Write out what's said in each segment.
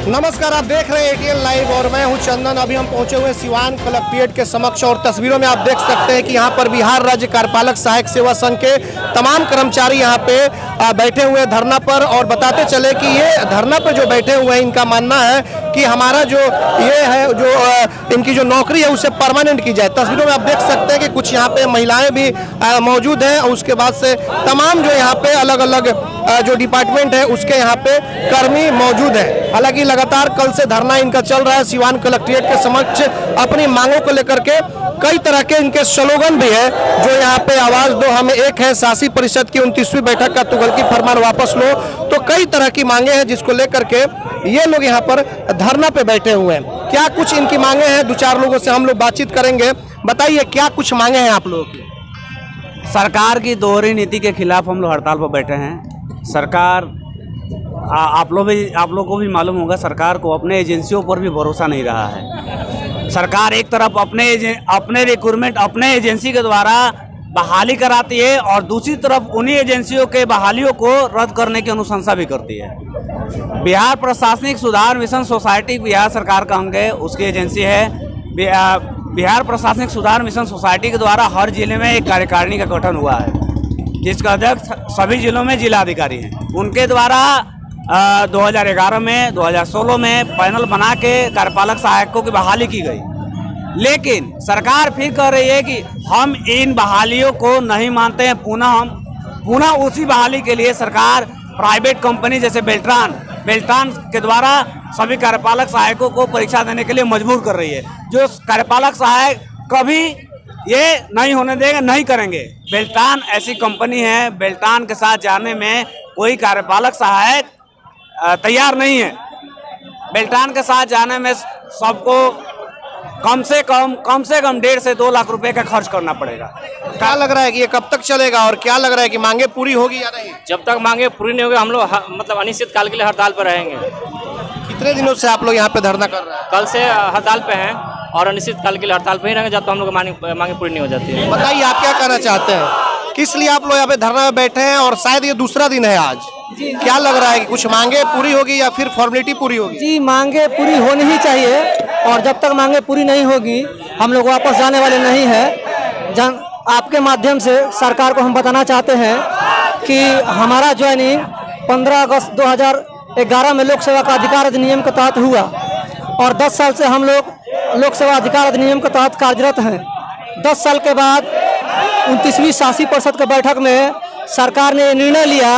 नमस्कार, आप देख रहे हैं एटीएन लाइव और मैं हूं चंदन। अभी हम पहुंचे हुए सिवान कलेक्ट्रेट के समक्ष और तस्वीरों में आप देख सकते हैं कि यहां पर बिहार राज्य कार्यपालक सहायक सेवा संघ के तमाम कर्मचारी यहां पे बैठे हुए धरना पर। और बताते चले कि ये धरना पर जो बैठे हुए हैं, इनका मानना है कि हमारा जो ये है जो इनकी जो नौकरी है उसे परमानेंट की जाए। तस्वीरों में आप देख सकते हैं कि कुछ यहाँ पे महिलाएं भी मौजूद हैं और उसके बाद से तमाम जो यहाँ पे अलग अलग जो डिपार्टमेंट है उसके यहाँ पे कर्मी मौजूद है। हालांकि लगातार कल से धरना इनका चल रहा है सिवान कलेक्ट्रेट के समक्ष अपनी मांगों को लेकर के। कई तरह के इनके स्लोगन भी है जो यहाँ पे आवाज दो हमें एक है, शासी परिषद की 29वीं बैठक का तुगलकी फरमान वापस लो। तो कई तरह की मांगे हैं जिसको लेकर के ये लोग यहाँ पर धरना पे बैठे हुए हैं। क्या कुछ इनकी मांगे हैं, दो चार लोगों से हम लोग बातचीत करेंगे। बताइए क्या कुछ मांगे हैं आप लोगों की? सरकार की दोहरी नीति के खिलाफ हम लोग हड़ताल पर बैठे हैं। सरकार आप लोग को भी मालूम होगा, सरकार को अपने एजेंसियों पर भी भरोसा नहीं रहा है। सरकार एक तरफ अपने रिक्रूटमेंट अपने एजेंसी के द्वारा बहाली कराती है और दूसरी तरफ उन्हीं एजेंसियों के बहालियों को रद्द करने की अनुशंसा भी करती है। बिहार प्रशासनिक सुधार मिशन सोसाइटी बिहार सरकार का अंग है, उसकी एजेंसी है। बिहार प्रशासनिक सुधार मिशन सोसाइटी के द्वारा हर जिले में एक कार्यकारिणी का गठन हुआ है, जिसका अध्यक्ष सभी जिलों में जिलाधिकारी हैं। उनके द्वारा 2011 में 2016 में पैनल बना के कार्यपालक सहायकों की बहाली की गई। लेकिन सरकार फिर कह रही है कि हम इन बहालियों को नहीं मानते हैं। पुनः उसी बहाली के लिए सरकार प्राइवेट कंपनी जैसे बेल्ट्रॉन के द्वारा सभी कार्यपालक सहायकों को परीक्षा देने के लिए मजबूर कर रही है, जो कार्यपालक सहायक कभी ये नहीं होने देंगे, नहीं करेंगे। बेल्ट्रॉन ऐसी कंपनी है, बेल्ट्रॉन के साथ जाने में कोई कार्यपालक सहायक तैयार नहीं है। बेल्ट्रॉन के साथ जाने में सबको कम से कम 1.5 से 2 लाख रुपए का खर्च करना पड़ेगा। क्या लग रहा है कि ये कब तक चलेगा और क्या लग रहा है कि मांगे पूरी होगी या नहीं? जब तक मांगे पूरी नहीं होगी हम लोग मतलब अनिश्चित काल के लिए हड़ताल पर रहेंगे। कितने दिनों से आप लोग यहाँ पे धरना कर रहे हैं? कल से हड़ताल पे हैं और अनिश्चित काल के लिए हड़ताल पे ही रहेंगे जब तक हम लोग मांगे पूरी नहीं हो जाती है। बताइए आप क्या कहना चाहते हैं, किस लिए आप लोग यहाँ पे धरना में बैठे हैं और शायद ये दूसरा दिन है आज? क्या लग रहा है कि कुछ मांगे पूरी होगी या फिर फॉर्मेलिटी पूरी होगी? जी, मांगे पूरी होनी ही चाहिए और जब तक मांगे पूरी नहीं होगी हम लोग वापस जाने वाले नहीं हैं। आपके माध्यम से सरकार को हम बताना चाहते हैं कि हमारा ज्वाइनिंग 15 अगस्त 2011 में लोक सेवा का अधिकार अधिनियम के तहत हुआ और 10 साल से हम लोग लोक सेवा अधिकार अधिनियम के तहत कार्यरत हैं। 10 साल के बाद 29वीं शासी परिषद की बैठक में सरकार ने निर्णय लिया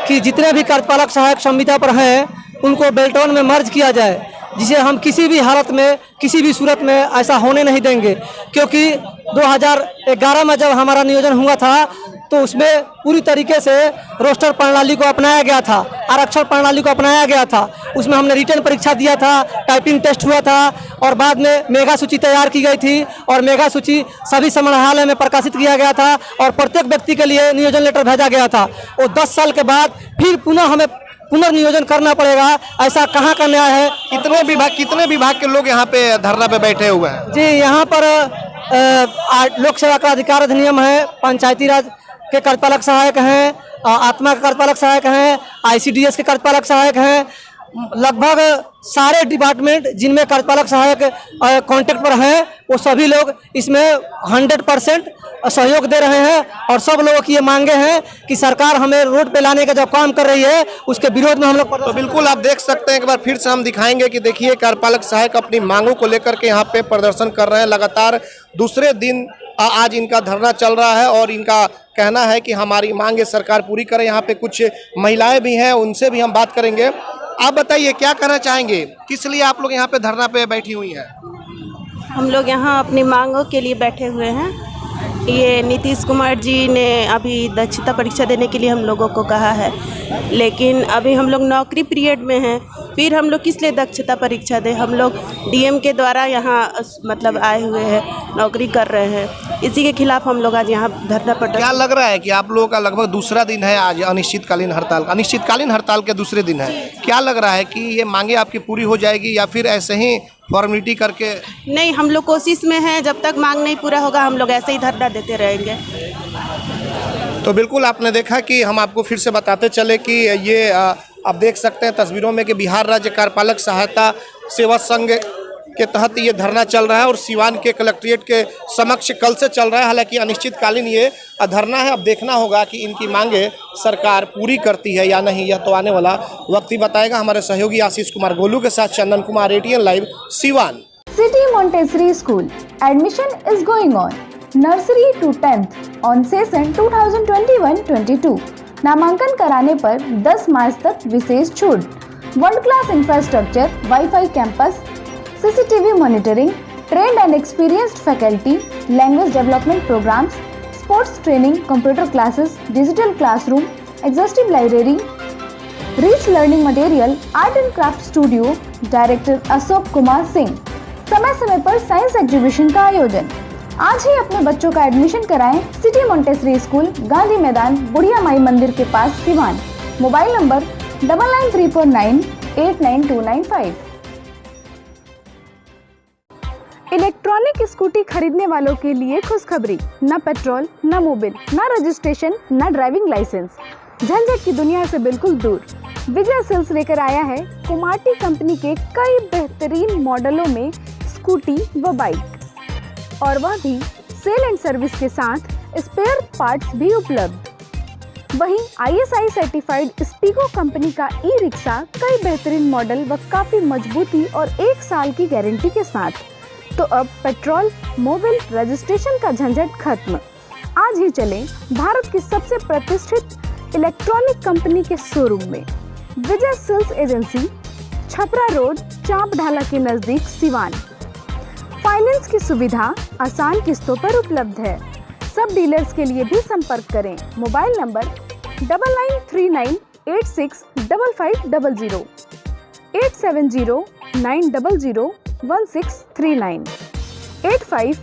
कि जितने भी कार्यपालक सहायक संविदा पर हैं उनको बेल्ट्रॉन में मर्ज किया जाए, जिसे हम किसी भी हालत में किसी भी सूरत में ऐसा होने नहीं देंगे। क्योंकि 2011 में जब हमारा नियोजन हुआ था तो उसमें पूरी तरीके से रोस्टर प्रणाली को अपनाया गया था, आरक्षण प्रणाली को अपनाया गया था। उसमें हमने रिटर्न परीक्षा दिया था, टाइपिंग टेस्ट हुआ था और बाद में मेगा सूची तैयार की गई थी और मेगा सूची सभी समाहरणालय में प्रकाशित किया गया था और प्रत्येक व्यक्ति के लिए नियोजन लेटर भेजा गया था। और 10 साल के बाद फिर पुनः हमें पुनर्नियोजन करना पड़ेगा, ऐसा कहाँ का न्याय है? कितने विभाग के लोग यहाँ पे धरना पे बैठे हुए हैं? जी, यहाँ पर लोक सेवा का अधिकार अधिनियम है, पंचायती राज के कार्यपालक सहायक हैं, आत्मा के कार्यपालक सहायक हैं, ICDS के कार्यपालक सहायक हैं। लगभग सारे डिपार्टमेंट जिनमें कार्यपालक सहायक कांटेक्ट पर हैं वो सभी लोग इसमें 100% सहयोग दे रहे हैं और सब लोगों की ये मांगे हैं कि सरकार हमें रोड पे लाने का जो काम कर रही है उसके विरोध में हम लोग। तो बिल्कुल आप देख सकते हैं, एक बार फिर से हम दिखाएंगे कि देखिए कार्यपालक सहायक अपनी मांगों को लेकर के यहाँ पे प्रदर्शन कर रहे हैं। लगातार दूसरे दिन आज इनका धरना चल रहा है और इनका कहना है कि हमारी मांगे सरकार पूरी करे। यहाँ पे कुछ महिलाएं भी हैं, उनसे भी हम बात करेंगे। आप बताइए क्या कहना चाहेंगे, किस लिए आप लोग यहाँ पे धरना पे बैठी हुई हैं? हम लोग यहाँ अपनी मांगों के लिए बैठे हुए हैं। ये नीतीश कुमार जी ने अभी दक्षता परीक्षा देने के लिए हम लोगों को कहा है, लेकिन अभी हम लोग नौकरी पीरियड में हैं, फिर हम लोग किस लिए दक्षता परीक्षा दें? हम लोग DM के द्वारा यहाँ मतलब आए हुए हैं, नौकरी कर रहे हैं, इसी के खिलाफ हम लोग आज यहाँ धरना पर। क्या लग रहा है कि आप लोगों का लगभग दूसरा दिन है आज अनिश्चितकालीन हड़ताल के दूसरे दिन है, क्या लग रहा है कि ये मांगे आपकी पूरी हो जाएगी या फिर ऐसे ही फॉर्मेलिटी करके? नहीं, हम लोग कोशिश में हैं, जब तक मांग नहीं पूरा होगा हम लोग ऐसे ही धरना देते रहेंगे। तो बिल्कुल आपने देखा कि हम आपको फिर से बताते चले कि ये आप देख सकते हैं तस्वीरों में कि बिहार राज्य कार्यपालक सहायता सेवा संघ के तहत ये धरना चल रहा है और सिवान के कलेक्ट्रेट के समक्ष कल से चल रहा है। हालांकि अनिश्चितकालीन ये धरना है। अब देखना होगा कि इनकी मांगे सरकार पूरी करती है या नहीं, यह तो आने वाला वक्त ही बताएगा। हमारे सहयोगी आशीष कुमार गोलू के साथ Chandan Kumar, ATN live, Siwan. City Montessori school admission is going on. Nursery to 10th on session 2021-22। नामांकन कराने पर 10 मार्च तक विशेष छूट। World class infrastructure, wifi campus, CCTV monitoring, trained and experienced faculty, language development programs, sports training, computer classes, digital classroom, exhaustive library, rich learning material, art and craft studio. Director Ashok Kumar Singh. समय समय पर साइंस एग्जीबिशन का आयोजन। आज ही अपने बच्चों का admission कराएं सिटी मॉन्टेसरी स्कूल, गांधी मैदान, बुढ़िया माई मंदिर के पास, Siwan. Mobile number 9934989295। Electronic scooty खरीदने वालों के लिए खुशखबरी। न पेट्रोल, न मोबिल, न रजिस्ट्रेशन, न ड्राइविंग लाइसेंस। झंझट की दुनिया से बिल्कुल दूर विजय सेल्स लेकर आया है कुमाटी कंपनी के कई बेहतरीन मॉडलों में स्कूटी व बाइक, और वह भी सेल एंड सर्विस के साथ स्पेयर पार्ट्स भी उपलब्ध। वहीं ISI सर्टिफाइड स्पीको कंपनी का ई-रिक्शा कई बेहतरीन मॉडल व काफी मजबूती और 1 साल की गारंटी के साथ। तो अब पेट्रोल, मोबिल, रजिस्ट्रेशन का झंझट खत्म। आज ही चलें भारत की सबसे प्रतिष्ठित इलेक्ट्रॉनिक कंपनी के शोरूम में। विजय सेल्स एजेंसी, छपरा रोड, चांप ढाला के नजदीक, सिवान। फाइनेंस की सुविधा आसान किस्तों पर उपलब्ध है। सब डीलर्स के लिए भी संपर्क करें। Mobile number 9939865500, 8709001639, 85।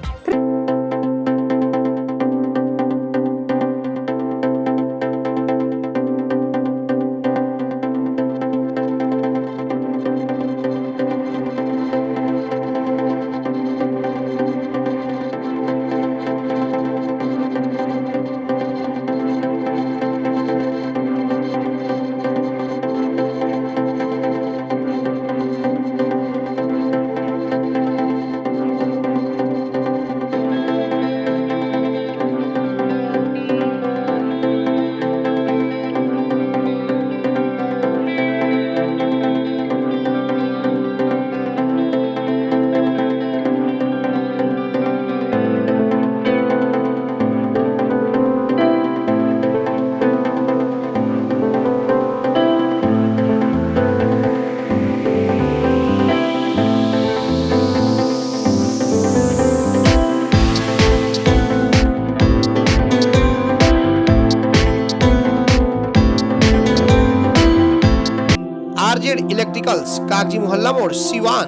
RZ इलेक्ट्रिकल्स, कागजी मोहल्ला मोड़, सिवान।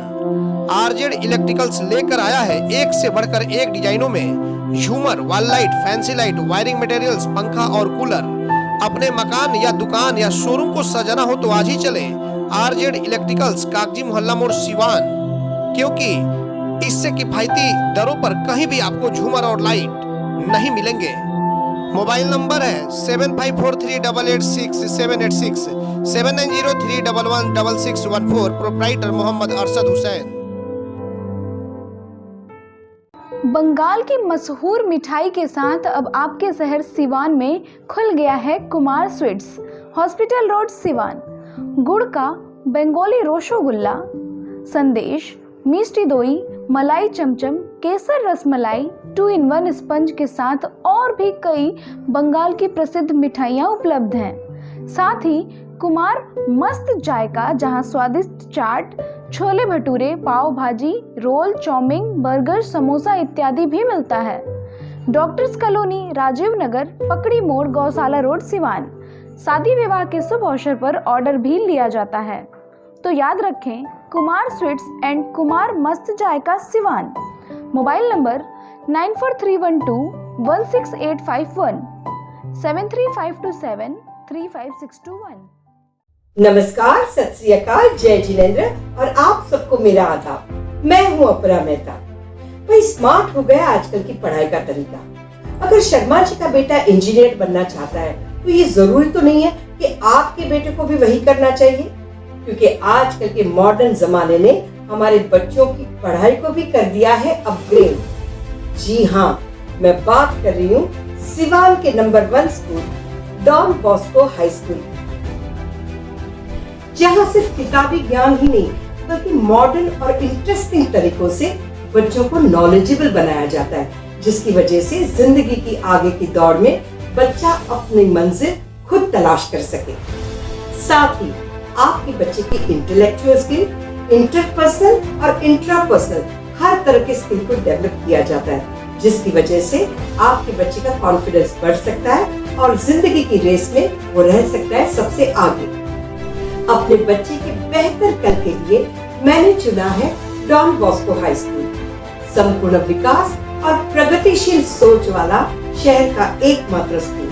RZ इलेक्ट्रिकल्स लेकर आया है एक से बढ़कर एक डिजाइनों में झूमर, wall light, fancy light, wiring materials, पंखा और कूलर। अपने मकान या दुकान या शोरूम को सजाना हो तो आज ही चलें RZ इलेक्ट्रिकल्स, कागजी मोहल्ला मोड़, सिवान, क्योंकि इससे किफायती दरों पर कहीं भी आपको झूमर और लाइट नहीं मिलेंगे। मोबाइल नंबर है 7543886786, 7903116614। प्रोप्राइटर मोहम्मद अरशद हुसैन। बंगाल की मशहूर मिठाई के साथ अब आपके शहर सिवान में खुल गया है Kumar sweets, hospital road, Siwan. गुड़ का बंगाली रसगुल्ला, संदेश, मिष्टी दोई, मलाई चमचम, केसर रसमलाई, 2-in-1 स्पंज के साथ और भी कई बंगाल की प्रसिद्ध मिठाइयाँ उपलब्ध हैं। साथ ही कुमार मस्त जायका, जहां स्वादिष्ट चाट, छोले भटूरे, पाव भाजी, रोल, चाउमीन, बर्गर, समोसा इत्यादि भी मिलता है। डॉक्टर्स कॉलोनी, राजीव नगर, पकड़ी मोड़, गौशाला रोड, सिवान। शादी विवाह के शुभ अवसर पर ऑर्डर भी लिया जाता है। तो याद रखें, कुमार स्वीट्स एंड कुमार मस्त जायका, सिवान। Mobile number 9431216851, 7352735621। नमस्कार, सत श्री अकाल, जय जिनेंद्र और आप सबको मेरा आदाब। मैं हूँ अपरा मेहता। भाई स्मार्ट हो गया आजकल की पढ़ाई का तरीका। अगर शर्मा जी का बेटा इंजीनियर बनना चाहता है तो ये जरूरी तो नहीं है कि आपके बेटे को भी वही करना चाहिए? क्योंकि आजकल के मॉडर्न जमाने ने हमारे बच्चों की पढ़ाई को भी कर दिया है अपग्रेड। जी हाँ, मैं बात कर रही हूँ सिवान के number 1 school Don Bosco high school, जहाँ सिर्फ किताबी ज्ञान ही नहीं बल्कि मॉडर्न और इंटरेस्टिंग तरीकों से बच्चों को नॉलेजेबल बनाया जाता है, जिसकी वजह से जिंदगी की आगे की दौड़ में बच्चा अपनी मंजिल खुद तलाश कर सके। साथ ही आपके बच्चे की इंटेलेक्चुअल स्किल, इंटरपर्सनल और इंट्रापर्सनल हर तरह के स्किल को डेवलप किया जाता है, जिसकी वजह से आपके बच्चे का कॉन्फिडेंस बढ़ सकता है और जिंदगी की रेस में वो रह सकता है सबसे आगे। अपने बच्चे के बेहतर कल के लिए मैंने चुना है डॉन बॉस्को हाई स्कूल, संपूर्ण विकास और प्रगतिशील सोच वाला शहर का एकमात्र स्कूल।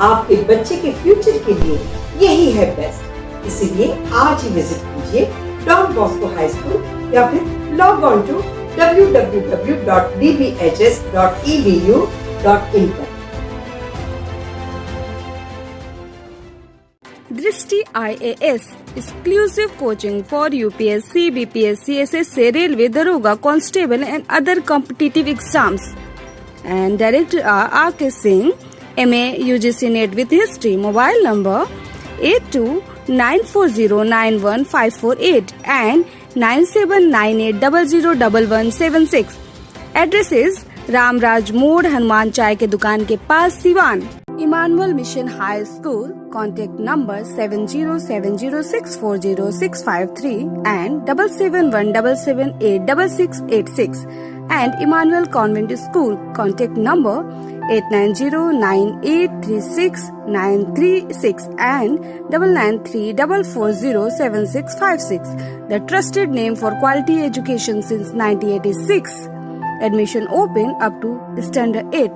आपके बच्चे के फ्यूचर के लिए यही है बेस्ट, इसीलिए आज ही विजिट कीजिए डॉन बॉस्को हाई स्कूल या फिर लॉग ऑन टू www.dbhs.edu.in पर। दृष्टि IAS exclusive coaching for UPSC, BPSC, SSC, Railway, Daroga, Constable and other competitive exams. And Director R.K. Singh, MA UGC NET with History. Mobile number 8294091548 and 9798001176. Address is Ramraj मोड़, हनुमान चाय के दुकान के पास, Siwan. Emmanuel mission high school, contact number 7070640653 and 7717786686 and Emmanuel Convent School, contact number 8909836936 and 9934407656. The trusted name for quality education since 1986. Admission open up to standard 8.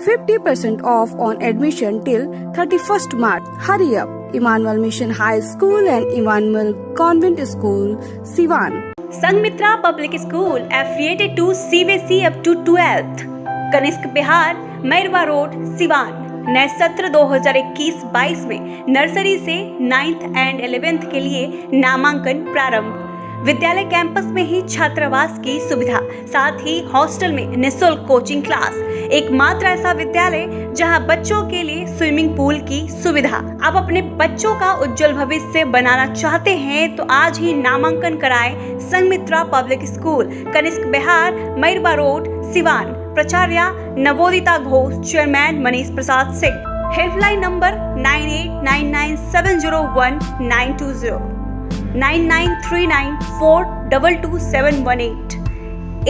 50% off on admission till 31st March. Hurry up! Emmanuel Mission High School and Emmanuel Convent School, Siwan. Sanghamitra public school affiliated to CBSE up to 12th. Kanishka Bihar, Mairwa road, Siwan. नए सत्र 2021-22 में nursery से 9th and 11th के लिए नामांकन प्रारंभ। विद्यालय campus में ही छात्रावास की सुविधा, साथ ही हॉस्टल में निःशुल्क कोचिंग क्लास। एकमात्र ऐसा विद्यालय जहां बच्चों के लिए स्विमिंग पूल की सुविधा। आप अपने बच्चों का उज्जवल भविष्य बनाना चाहते हैं तो आज ही नामांकन कराएं Sanghamitra public school, Kanishk Bihar, Mairwa road, Siwan. प्राचार्य Navodita Ghosh, chairman Manish Prasad Singh. Helpline number 9899701920, 9939422718,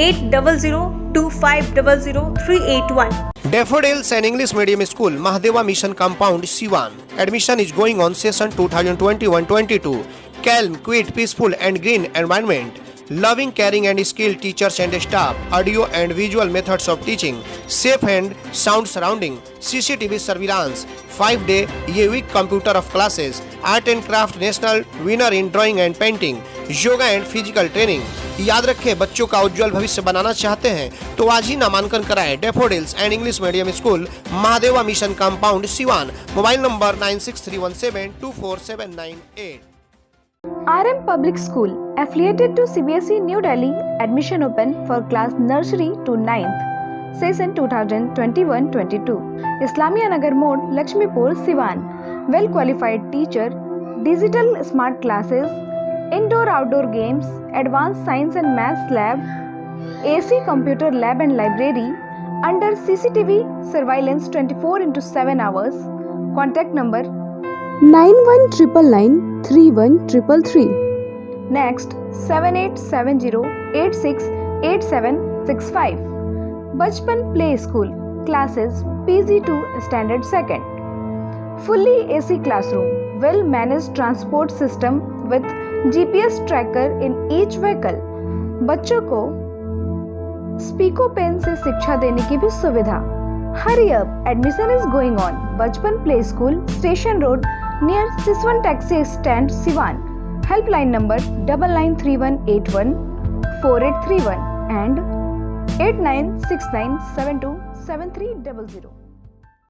8002500381. Daffodils and English Medium School, Mahadeva Mission Compound, Siwan. Admission is going on session 2021-22. Calm, quiet, peaceful and green environment. Loving, caring and skilled teachers and staff. Audio and visual methods of teaching. Safe and sound surrounding. CCTV surveillance. 5-day week computer of classes. Art and craft national winner in drawing and painting. Yoga and physical training. याद रखें, बच्चों का उज्जवल भविष्य बनाना चाहते हैं तो आज ही नामांकन कराएं daffodils and English medium school, Mahadeva mission compound, Siwan. Mobile number 9631724798। RM Public School, affiliated to CBSE New Delhi. Admission open for class nursery to 9th. Session 2021-22. Islamia Nagar Mode, Lakshmipur, Siwan. Well qualified teacher, digital smart classes, indoor-outdoor games, advanced science and maths lab, AC computer lab and library, under CCTV surveillance 24/7 hours. Contact number 9199931333. Next 7870868765. Bachpan Play School, classes PG to Standard 2nd. Fully AC classroom, well managed transport system with GPS tracker in each vehicle. बच्चों को स्पीको pen से शिक्षा देने की भी सुविधा। Hurry up! Admission is going on. Bachpan Play School, Station Road, near Siswan Taxi Stand, Siwan. Helpline number 9931814831 and 8969727300.